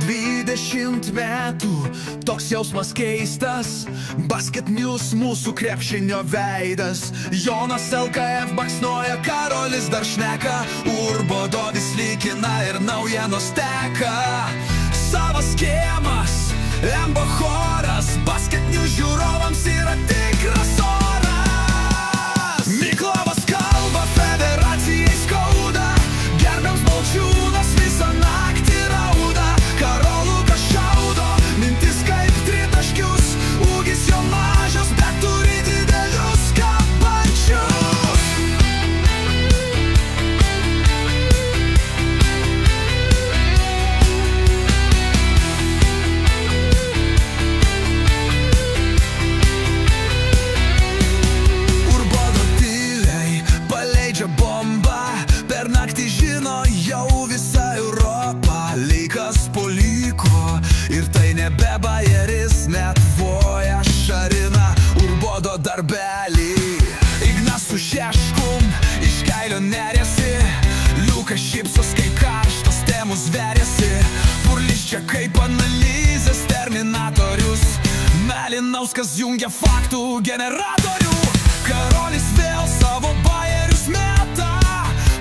20 metų, toks jausmas keistas, Basket News mūsų krepšinio veidas. Jonas LKF baksnoja, Karolis dar šneka, Urbo Dovis lygina ir naujienos teka. Savas kiemas, Embo choras, Basket News žiūrovams yra tikras oras. Miklovas kalba, federacijai skauda, Gerbiams Balčiūnas visą naktį rauda. Karolukas šaudo, mintis kaip tritaškius, ūgis jo mažas, bet turi didelius kabančius. Urbodo tyliai paleidžia bombą, per naktį žino jau visą Europą. Laikas poliko ir tai nebe Bajeris, net Voja Šarina Urbodo darbelį. Ignas su Šeškum iš kailio nerėsi, Liukas šypsos, kai karštos temos veriasi. Purlis čia kaip analizės terminatorius, Melinauskas jungia faktų generatorių. Karolis vėl savo bajerius meta,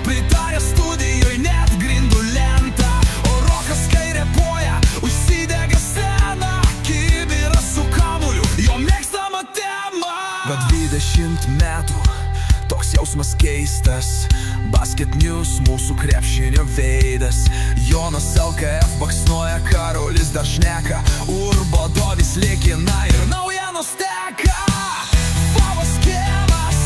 pritarė studijoj net grindų lentą. O Rokas kai repuoja, užsidega sceną, kibiras su kamuliu, jo mėgstama tema. Bet 20 metų, toks jausmas keistas, Basket News mūsų krepšinio veidas. Jonas LKF baksnoja, Karolis dar šneka, Urbo Dovis lygina ir naujienos teka. Favas kiemas,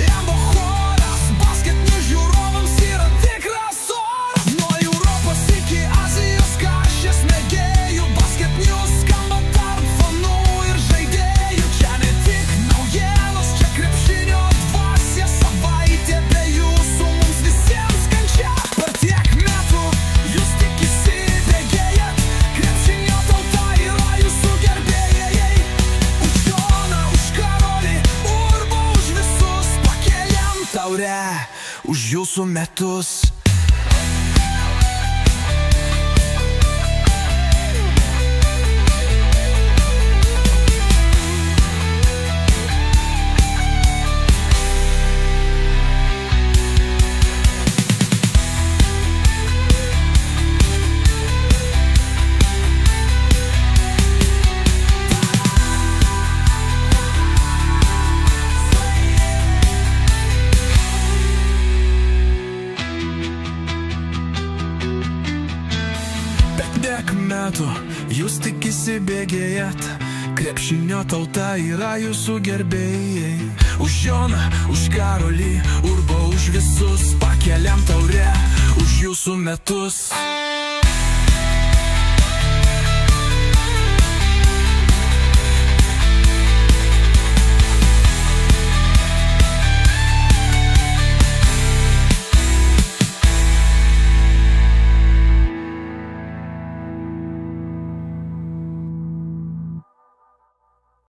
Embo choras, Basket News žiūrovams yra tikras oras. Nuo Europos iki Azijos kašės mėgėjų, Basket News skamba tarp fanų ir žaidėjų. Čia ne tik naujienos, čia krepšinio dvasia, savaitė be jūsų mums visiems kančia. Per tiek metų jūs tik įsibėgėjat, krepšinio tauta yra jūsų gerbėjai. Už Joną, už Karolį, Urbo, už visus pakeliam taurę, už jūsų metus. Metų, jūs tik įsibėgėjat, krepšinio tauta yra jūsų gerbėjai. Už Joną, už Karolį, Urbo, už visus pakeliam taurę, už jūsų metus.